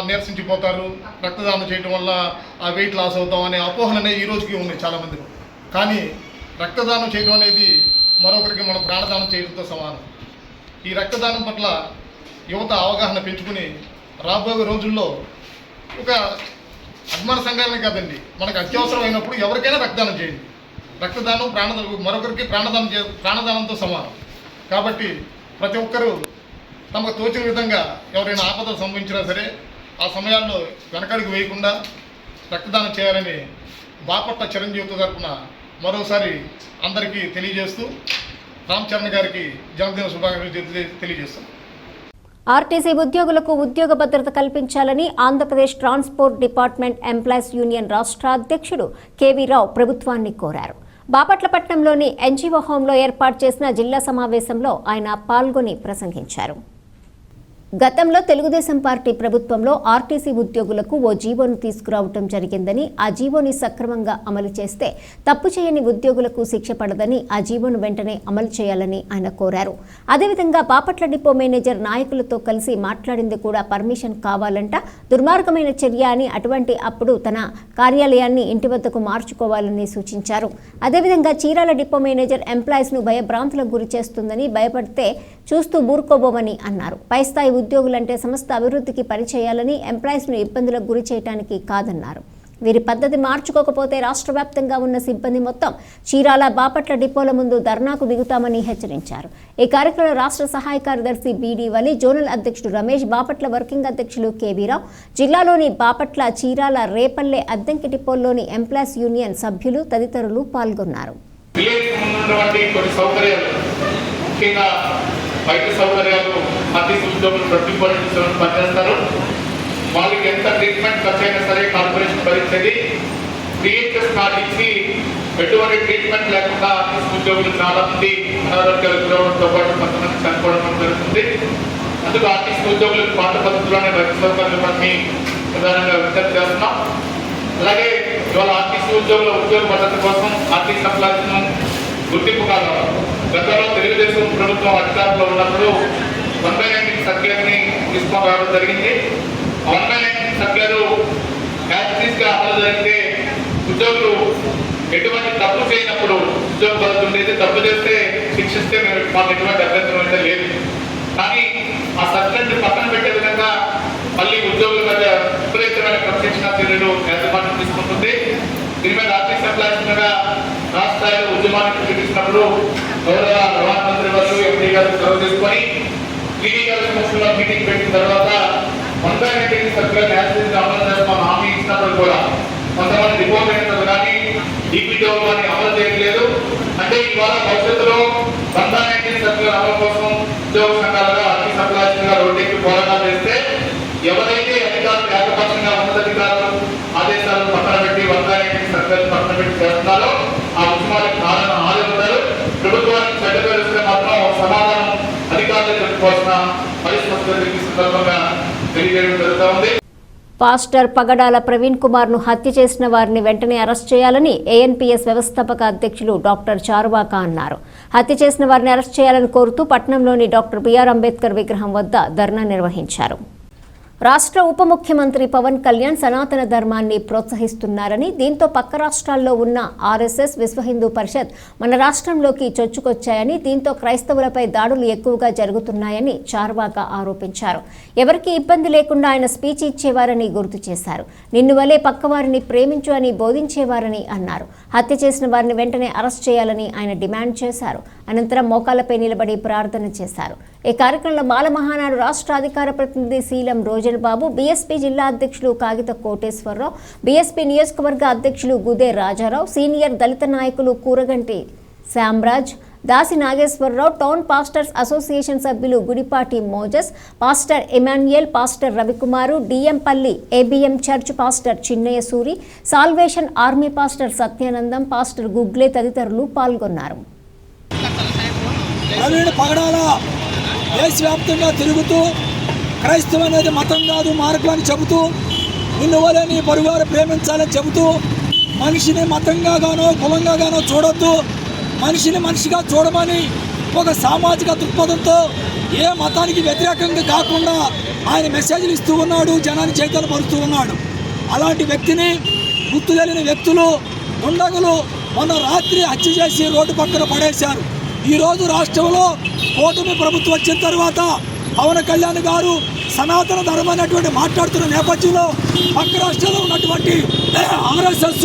[SPEAKER 10] నీరసించిపోతారు, రక్తదానం చేయడం వల్ల వెయిట్ లాస్ అవుతాం అనే అపోహలనే ఈ రోజుకి ఉన్నాయి చాలామంది. కానీ రక్తదానం చేయడం అనేది మరొకరికి మనం ప్రాణదానం చేయడంతో సమానం. ఈ రక్తదానం పట్ల యువత అవగాహన పెంచుకుని రాబోయే రోజుల్లో ఒక అభిమాన సంఘాలనే కాదండి, మనకు అత్యవసరం అయినప్పుడు ఎవరికైనా రక్తదానం చేయండి. రక్తదానం మరొకరికి ప్రాణదానంతో సమానం. కాబట్టి ప్రతి ఒక్కరూ తమకు తోచిన విధంగా ఎవరైనా ఆపదలు సంభవించినా సరే ఆ సమయాల్లో వెనకడుగు వేయకుండా రక్తదానం చేయాలని బాపట్ల చిరంజీవితో తరపున మరోసారి అందరికీ తెలియజేస్తూ రామ్ చరణ్ గారికి జన్మదిన శుభాకాంక్షలు తెలియజేస్తాం.
[SPEAKER 1] ఆర్టీసీ ఉద్యోగులకు ఉద్యోగ భద్రత కల్పించాలని Andhra Pradesh transport department employees union రాష్ట్ర అధ్యక్షుడు కేవీ రావు ప్రభుత్వాన్ని కోరారు. బాపట్ల పట్టణంలోని ఎన్జీఓ హోంలో ఏర్పాటు చేసిన జిల్లా సమావేశంలో ఆయన పాల్గొని ప్రసంగించారు. గతంలో తెలుగుదేశం పార్టీ ప్రభుత్వంలో ఆర్టీసీ ఉద్యోగులకు ఓ జీవోను తీసుకురావడం జరిగిందని, ఆ జీవోని సక్రమంగా అమలు చేస్తే తప్పు చేయని ఉద్యోగులకు శిక్ష పడదని, ఆ జీవోను వెంటనే అమలు చేయాలని ఆయన కోరారు. అదేవిధంగా బాపట్ల డిపో మేనేజర్ నాయకులతో కలిసి మాట్లాడింది కూడా పర్మిషన్ కావాలంట, దుర్మార్గమైన చర్య అని, అటువంటి అప్పుడు తన కార్యాలయాన్ని ఇంటి వద్దకు మార్చుకోవాలని సూచించారు. అదేవిధంగా చీరాల డిపో మేనేజర్ ఎంప్లాయీస్ను భయభ్రాంతులకు గురి చేస్తుందని, భయపడితే చూస్తూ ఊరుకోబోమని అన్నారు. పై స్థాయి ఉద్యోగులంటే సంస్థ అభివృద్ధికి పనిచేయాలని, ఎంప్లాయీస్ను ఇబ్బందులకు గురి చేయడానికి కాదన్నారు. వీరి పద్ధతి మార్చుకోకపోతే రాష్ట్ర వ్యాప్తంగా ఉన్న సిబ్బంది మొత్తం చీరాల, బాపట్ల డిపోల ముందు ధర్నాకు దిగుతామని హెచ్చరించారు. ఈ కార్యక్రమంలో రాష్ట్ర సహాయ కార్యదర్శి బీడీ వలి, జోనల్ అధ్యక్షుడు రమేష్, బాపట్ల వర్కింగ్ అధ్యక్షులు కేవీరావు, జిల్లాలోని బాపట్ల, చీరాల, రేపల్లె, అద్దంకి డిపోల్లోని ఎంప్లాయీస్ యూనియన్ సభ్యులు తదితరులు పాల్గొన్నారు.
[SPEAKER 4] వైద్య సౌకర్యాలు ఆర్టీసీ ఉద్యోగులు పనిచేస్తారు. వాళ్ళకి ఎంత ట్రీట్మెంట్ ఖర్చు అయినా సరే కార్పొరేషన్ భరించేది. పిహెచ్ఎస్ కార్డు ఇచ్చి ఎటువంటి ట్రీట్మెంట్ లేకుండా ఆర్టీసీ ఉద్యోగులు చాలా మంది అనారోగ్యాలు గురవడంతో పాటు కొంతమంది చనిపోవడం జరుగుతుంది. అందుకు ఆర్టీసీ ఉద్యోగులకు పాత పద్ధతిలోనే వైద్య సౌకర్యాలు పని ప్రధానంగా విజ్ఞప్తి చేస్తున్నాం. అలాగే ఇవాళ ఆర్టీసీ ఉద్యోగుల ఉద్యోగ భద్రత కోసం ఆర్టీసీ ఎంప్లాయీస్ను గుర్తింపు కావాలి. గతంలో తెలుగుదేశం ప్రభుత్వం అధికారంలో ఉన్నప్పుడు 1/19 సర్క్యులర్ని తీసుకొని రావడం జరిగింది. 1/19 సర్క్యులర్ యాక్టివ్గా అమలు జరిగితే ఉద్యోగులు ఎటువంటి తప్పు చేయనప్పుడు ఉద్యోగ భద్రత ఉండేది. తప్పు చేస్తే శిక్షిస్తే మాకు ఎటువంటి అభ్యంతరం అయితే లేదు. కానీ ఆ సర్క్యులర్ని పక్కన పెట్టే విధంగా మళ్ళీ ఉద్యోగుల మీద విపరీతమైన క్రమశిక్షణ చర్యలు యాజమాన్యం తీసుకుంటుంది. దీని మీద ఆర్టీసీ ఎంప్లాయీస్ మీద రాష్ట్ర స్థాయిలో ఉద్యమానికి పిలిపించినప్పుడు గౌరవ ప్రధానమంత్రి వారు ఎంపీ గారు చొరవ తీసుకొని టీడీ గారి సమక్షంలో మీటింగ్ పెట్టిన తర్వాత 1/19 సర్క్యులర్ యాక్సిడెంట్ అమలు చేస్తామని హామీ ఇచ్చినప్పుడు కూడా కొంతమంది డిపో మేనేజర్లు కానీ డిపిఓ కానీ అమలు చేయట్లేదు. అంటే ఇవాళ భవిష్యత్తులో 1/19 సర్క్యులర్ అమలు కోసం ఉద్యోగ సంఘాలుగా ఆర్టీసీ ఎంప్లాయీస్ గా రోడ్డెక్కి చేయవలసిన పరిస్థితులు ఈ సందర్భంగా తెలియజేయడం జరుగుతూ ఉంది.
[SPEAKER 1] పాస్టర్ పగడాల ప్రవీణ్ కుమార్ ను హత్య చేసిన వారిని వెంటనే అరెస్ట్ చేయాలని ఏఎన్పీఎస్ వ్యవస్థాపక అధ్యక్షులు డాక్టర్ చారువాక అన్నారు. హత్య చేసిన వారిని అరెస్ట్ చేయాలని కోరుతూ పట్టణంలోని డాక్టర్ బిఆర్ అంబేద్కర్ విగ్రహం వద్ద ధర్నా నిర్వహించారు. రాష్ట్ర ఉప ముఖ్యమంత్రి పవన్ కళ్యాణ్ సనాతన ధర్మాన్ని ప్రోత్సహిస్తున్నారని, దీంతో పక్క రాష్ట్రాల్లో ఉన్న ఆర్ఎస్ఎస్, విశ్వ హిందూ పరిషత్ మన రాష్ట్రంలోకి చొచ్చుకొచ్చాయని, దీంతో క్రైస్తవులపై దాడులు ఎక్కువగా జరుగుతున్నాయని చార్వాక ఆరోపించారు. ఎవరికీ ఇబ్బంది లేకుండా ఆయన స్పీచ్ ఇచ్చేవారని గుర్తు చేశారు. నిన్ను వలే పక్కవారిని ప్రేమించు అని బోధించేవారని అన్నారు. హత్య చేసిన వారిని వెంటనే అరెస్ట్ చేయాలని ఆయన డిమాండ్ చేశారు. అనంతరం మోకాళ్లపై నిలబడి ప్రార్థన చేశారు. ఈ కార్యక్రమంలో మాల మహానాడు రాష్ట్ర అధికార ప్రతినిధి శీలం రోజన్ బాబు, బీఎస్పీ జిల్లా అధ్యక్షులు కాగిత కోటేశ్వరరావు, బీఎస్పీ నియోజకవర్గ అధ్యక్షులు గుదే రాజారావు, సీనియర్ దళిత నాయకులు Kuraganti Syamaraj, Dasi Nageswararao, town pastors association సభ్యులు Gudipati Moses, pastor Emmanuel, pastor Ravikumar, డిఎంపల్లి ABM church pastor Chinnaiah Suri, salvation army pastor Satyanandam, pastor Gugle తదితరులు పాల్గొన్నారు.
[SPEAKER 11] దేశవ్యాప్తంగా తిరుగుతూ క్రైస్తవం అనేది మతం కాదు, మార్గం అని చెబుతూ, నిన్ను వలే నీ పొరుగువారు ప్రేమించాలని చెబుతూ, మనిషిని మతంగా గానో కులంగా గానో చూడొద్దు, మనిషిని మనిషిగా చూడమని ఒక సామాజిక దృక్పథంతో ఏ మతానికి వ్యతిరేకంగా కాకుండా ఆయన మెసేజ్లు ఇస్తూ ఉన్నాడు, జనాన్ని చైతన్యపరుస్తూ ఉన్నాడు. అలాంటి వ్యక్తిని గుర్తు తెలియని వ్యక్తులు, దుండగులు మొన్న రాత్రి హత్య చేసి రోడ్డు పక్కన పడేశారు. ఈరోజు రాష్ట్రంలో కూటమి ప్రభుత్వం వచ్చిన తర్వాత పవన్ కళ్యాణ్ గారు సనాతన ధర్మం అనేటువంటి మాట్లాడుతున్న నేపథ్యంలో పక్క రాష్ట్రాల్లో ఉన్నటువంటి ఆర్ఎస్ఎస్,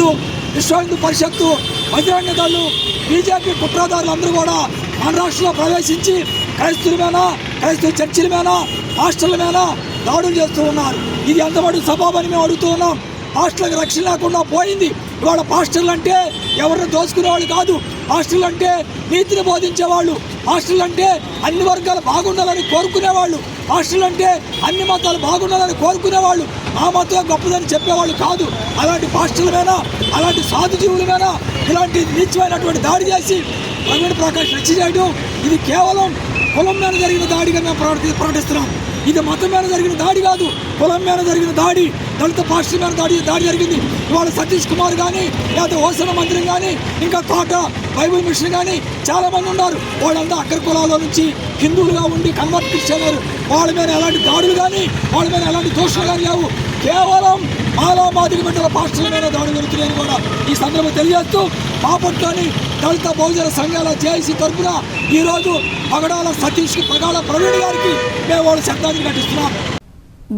[SPEAKER 11] విశ్వ హిందూ పరిషత్తు, బజరంగ దళాలు, బీజేపీ కుట్రదారులు అందరూ కూడా మన రాష్ట్రంలో ప్రవేశించి క్రైస్తవుల మీద, క్రైస్తవ చర్చిల మీద, హాస్టళ్ల మీద దాడులు చేస్తూ ఉన్నారు. ఇది ఎంతవరకు సభాపని మేము అడుగుతూ ఉన్నాం. హాస్టల్కి రక్షణ లేకుండా పోయింది. ఇవాళ పాస్టర్లు అంటే ఎవరిని దోచుకునేవాళ్ళు కాదు, హాస్టల్ అంటే నీతిని బోధించేవాళ్ళు, హాస్టల్ అంటే అన్ని వర్గాలు బాగుండాలని కోరుకునేవాళ్ళు, హాస్టల్ అంటే అన్ని మతాలు బాగుండాలని కోరుకునేవాళ్ళు, ఆ మతం గొప్పదని చెప్పేవాళ్ళు కాదు. అలాంటి పాస్టర్ల మీద, అలాంటి సాధు జీవుల మీద ఇలాంటి నీచమైనటువంటి దాడి చేసి ప్రవీణ్ ప్రకాష్ హత్య చేయడం, ఇది కేవలం కులం మీద జరిగిన దాడిగా మేము ప్రకటిస్తున్నాం. ఇది మతం మీద జరిగిన దాడి కాదు, కులం మీద జరిగిన దాడి, దళిత పాస్టర్ మీద దాడి జరిగింది. ఇవాళ సతీష్ కుమార్ కానీ, లేదా ఓసన మందిరం కానీ, ఇంకా తోట బైబుల్ మిషన్ కానీ చాలామంది ఉన్నారు. వాళ్ళంతా అగ్ర కులాల నుంచి హిందువులుగా ఉండి కన్వర్ట్ క్రిస్టియన్, వాళ్ళ మీద ఎలాంటి దాడులు కానీ, వాళ్ళ మీద ఎలాంటి దోషాలు కానీ లేవు. కేవలం మాలామాదిక బిడ్డల పాస్టర్ల మీద దాడులు జరుగుతున్నాయని కూడా ఈ సందర్భంగా తెలియజేస్తూ, బాపట్లోని దళిత బహుజన సంఘాల జేఏసీ తరఫున ఈరోజు పగడాల సతీష్కి, పగడాల ప్రవీణ్ గారికి మేము వాళ్ళు శ్రద్ధాంజలి ఘటిస్తున్నాం.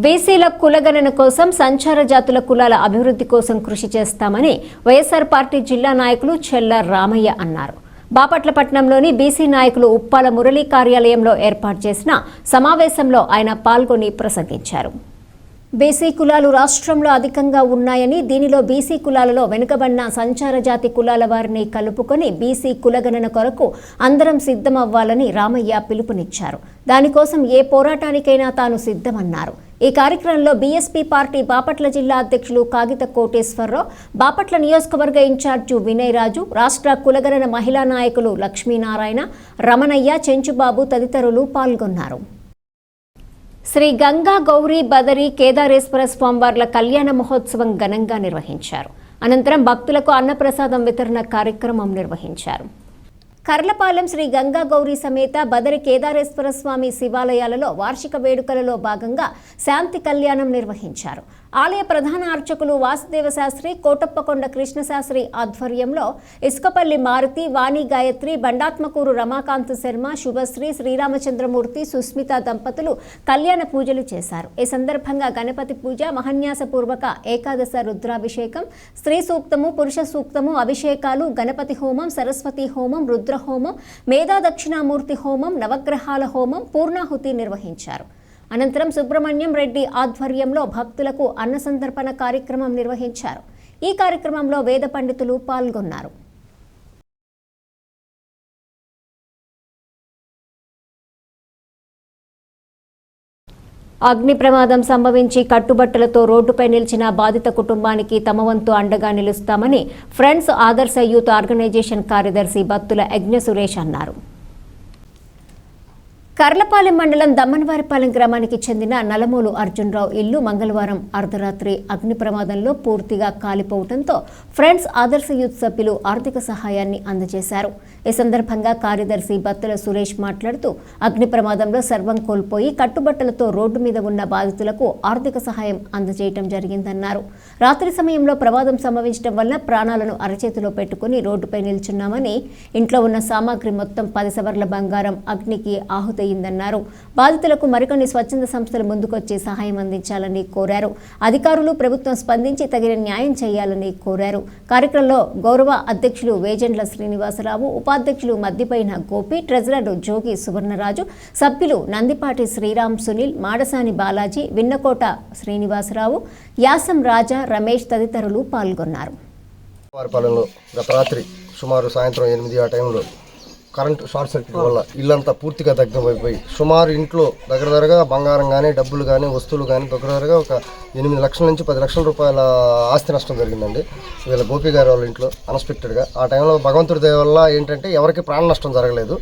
[SPEAKER 1] బీసీల కులగణన కోసం, సంచార జాతుల కులాల అభివృద్ధి కోసం కృషి చేస్తామని వైఎస్ఆర్ పార్టీ జిల్లా నాయకులు చెల్ల రామయ్య అన్నారు. బాపట్ల పట్టణంలోని బీసీ నాయకులు ఉప్పాల మురళీ కార్యాలయంలో ఏర్పాటు చేసిన సమావేశంలో ఆయన పాల్గొని ప్రసంగించారు. బీసీ కులాలు రాష్ట్రంలో అధికంగా ఉన్నాయని, దీనిలో బీసీ కులాలలో వెనుకబడిన సంచార జాతి కులాల వారిని కలుపుకొని బీసీ కులగణన కొరకు అందరం సిద్ధమవ్వాలని రామయ్య పిలుపునిచ్చారు. దానికోసం ఏ పోరాటానికైనా తాను సిద్ధమన్నారు. ఈ కార్యక్రమంలో బీఎస్పీ పార్టీ బాపట్ల జిల్లా అధ్యక్షులు కాగిత కోటేశ్వరరావు, బాపట్ల నియోజకవర్గ ఇన్ఛార్జు వినయ్ రాజు, రాష్ట్ర కులగణన మహిళా నాయకులు లక్ష్మీనారాయణ, రమణయ్య, చెంచుబాబు తదితరులు పాల్గొన్నారు. శ్రీ గంగా గౌరీ బదరి కేదారేశ్వర స్వామివార్ల కళ్యాణ మహోత్సవం ఘనంగా నిర్వహించారు. అనంతరం భక్తులకు అన్నప్రసాదం వితరణ కార్యక్రమం నిర్వహించారు. కర్లపాలెం శ్రీ గంగా గౌరీ సమేత బదరి కేదారేశ్వర స్వామి శివాలయాలలో వార్షిక వేడుకలలో భాగంగా శాంతి కళ్యాణం నిర్వహించారు. ఆలయ ప్రధాన అర్చకులు వాసుదేవ శాస్త్రి, కోటప్పకొండ కృష్ణశాస్త్రి ఆధ్వర్యంలో ఇసుకపల్లి మారుతి, వాణి గాయత్రి, బండాత్మకూరు రమాకాంత్ శర్మ, శుభశ్రీ, శ్రీరామచంద్రమూర్తి, సుస్మిత దంపతులు కళ్యాణ పూజలు చేశారు. ఈ సందర్భంగా గణపతి పూజ, మహాన్యాసపూర్వక ఏకాదశ రుద్రాభిషేకం, స్త్రీ సూక్తము, పురుష సూక్తము, అభిషేకాలు, గణపతి హోమం, సరస్వతి హోమం, రుద్ర హోమం, మేధా దక్షిణామూర్తి హోమం, నవగ్రహాల హోమం, పూర్ణాహుతి నిర్వహించారు. అనంతరం సుబ్రహ్మణ్యం రెడ్డి ఆధ్వర్యంలో భక్తులకు అన్న సంతర్పణ కార్యక్రమం నిర్వహించారు. ఈ కార్యక్రమంలో వేద పండితులు పాల్గొన్నారు. అగ్ని ప్రమాదం సంభవించి కట్టుబట్టలతో రోడ్డుపై నిలిచిన బాధిత కుటుంబానికి తమ వంతు అండగా నిలుస్తామని ఫ్రెండ్స్ ఆదర్శ యూత్ ఆర్గనైజేషన్ కార్యదర్శి బత్తుల యజ్ఞ సురేష్ అన్నారు. కర్లపాలెం మండలం దమ్మనవారిపాలెం గ్రామానికి చెందిన నలమూలు అర్జున్రావు ఇల్లు మంగళవారం అర్ధరాత్రి అగ్ని ప్రమాదంలో పూర్తిగా కాలిపోవడంతో ఫ్రెండ్స్ ఆదర్శ యూత్ సభ్యులు ఆర్థిక సహాయాన్ని అందజేశారు. ఈ సందర్భంగా కార్యదర్శి బత్తుల సురేష్ మాట్లాడుతూ అగ్ని ప్రమాదంలో సర్వం కోల్పోయి కట్టుబట్టలతో రోడ్డు మీద ఉన్న బాధితులకు ఆర్థిక సహాయం అందజేయడం జరిగిందన్నారు. రాత్రి సమయంలో ప్రమాదం సంభవించడం వల్ల ప్రాణాలను అరచేతిలో పెట్టుకుని రోడ్డుపై నిల్చున్నామని, ఇంట్లో ఉన్న సామాగ్రి మొత్తం 10 సవర్ల బంగారం అగ్నికి ఆహుతి అయిందన్నారు. బాధితులకు మరికొన్ని స్వచ్ఛంద సంస్థలు ముందుకొచ్చి సహాయం అందించాలని కోరారు. అధికారులు ప్రభుత్వం స్పందించి తగిన న్యాయం చేయాలని కోరారు. కార్యక్రమంలో గౌరవ అధ్యక్షులు వేజెండ్ల శ్రీనివాసరావు, ఉపాధ్యక్షులు మద్దిపైన గోపి, ట్రెజరర్ జోగి సువర్ణరాజు, సభ్యులు నందిపాటి శ్రీరామ్, సునీల్, మాడసాని బాలాజీ, విన్నకోట శ్రీనివాసరావు, యాసం రాజా, రమేష్ తదితరులు పాల్గొన్నారు.
[SPEAKER 12] గత రాత్రి సుమారు సాయంత్రం 8 ఆ టైంలో కరెంట్ షార్ట్ సర్క్యూట్ వల్ల ఇల్లంతా పూర్తిగా దగ్ధమైపోయి సుమారు ఇంట్లో దగ్గరగా బంగారం కానీ డబ్బులు కానీ వస్తువులు కానీ దగ్గరగా ఒక 8 లక్షల నుంచి 10 లక్షల రూపాయల ఆస్తి నష్టం జరిగిందండి. వీళ్ళ గోపి గారి వాళ్ళ ఇంట్లో అన్ఎక్స్పెక్టెడ్గా. ఆ టైంలో భగవంతుడి దయ వల్ల ఏంటంటే ఎవరికి ప్రాణ నష్టం జరగలేదు.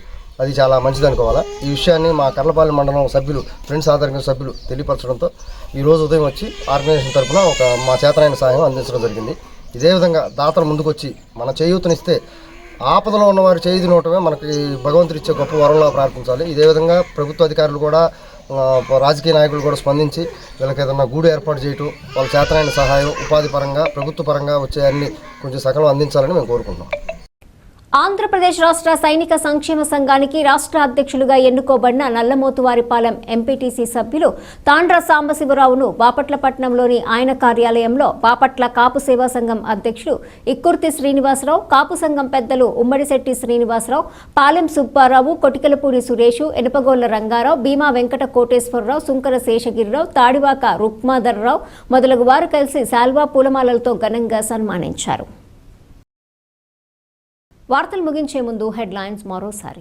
[SPEAKER 12] అది చాలా మంచిది అనుకోవాలా. ఈ విషయాన్ని మా కర్లపాలెం మండలం సభ్యులు, ఫ్రెండ్స్ ఆధారంగా సభ్యులు తెలియపరచడంతో ఈరోజు ఉదయం వచ్చి ఆర్గనైజేషన్ తరఫున మా చేతనైన సహాయం అందించడం జరిగింది. ఇదే విధంగా దాతలు ముందుకొచ్చి మన చేయూతనిస్తే ఆపదలో ఉన్నవారు చేయి తినవటమే మనకి భగవంతుడు ఇచ్చే గొప్ప వరంలో ప్రార్థించాలి. ఇదే విధంగా ప్రభుత్వ అధికారులు కూడా, రాజకీయ నాయకులు కూడా స్పందించి వీళ్ళకి ఏదన్నా గూడు ఏర్పాటు చేయటం, వాళ్ళ చేతనైన సహాయం ఉపాధి పరంగా ప్రభుత్వ పరంగా వచ్చే అన్ని కొంచెం సకలం అందించాలని మేము కోరుకుంటున్నాం.
[SPEAKER 1] ఆంధ్రప్రదేశ్ రాష్ట్ర సైనిక సంక్షేమ సంఘానికి రాష్ట్ర అధ్యక్షులుగా ఎన్నుకోబడిన నల్లమోతువారిపాలెం ఎంపీటీసీ సభ్యులు తాండ్ర సాంబశివరావును బాపట్లపట్నంలోని ఆయన కార్యాలయంలో బాపట్ల కాపు సేవా సంఘం అధ్యక్షుడు ఇక్కుర్తి శ్రీనివాసరావు, కాపు సంఘం పెద్దలు ఉమ్మడిశెట్టి శ్రీనివాసరావు, పాలెం సుబ్బారావు, కొటికలపూడి సురేషు, ఎనపగోళ్ల రంగారావు, భీమా వెంకట కోటేశ్వరరావు, సుంకర శేషగిరిరావు, తాడివాక రుక్మాధర్రావు మొదలగు వారు కలిసి శాల్వా పూలమాలలతో ఘనంగా సన్మానించారు. వార్తలు ముగించే ముందు హెడ్లైన్స్ మరోసారి.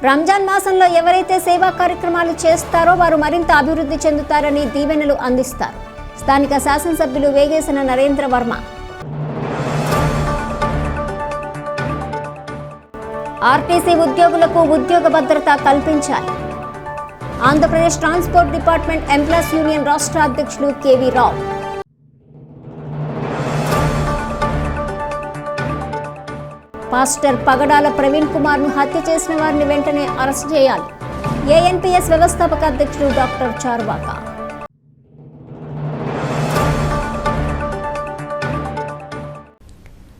[SPEAKER 1] రంజాన్ మాసంలో ఎవరైతే సేవా కార్యక్రమాలు చేస్తారో వారు మరింత అభివృద్ధి చెందుతారని దీవెనలు అందిస్తారు. స్థానిక శాసనసభ్యులు వేగేసిన నరేంద్ర వర్మ. ఆర్టీసీ ఉద్యోగులకు ఉద్యోగ భద్రత కల్పించాలి. Andhra Pradesh transport department employees union రాష్ట్ర అధ్యక్షులు కేవీ రావు. పాస్టర్ పగడాల ప్రవీణ్ కుమార్ ను హత్య చేసిన వారిని వెంటనే అరెస్ట్ చేయాలి. ఏఎన్పీఎస్ వ్యవస్థాపక అధ్యక్షుడు డాక్టర్ చార్వాక.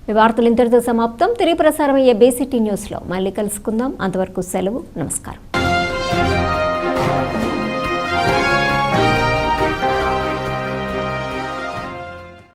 [SPEAKER 1] ఈ వార్తలు ఇంతటితో సమాప్తం. తిరిగి ప్రసారమయ్యే బీసీటీ న్యూస్లో మళ్ళీ కలుసుకుందాం. అంతవరకు సెలవు. నమస్కారం.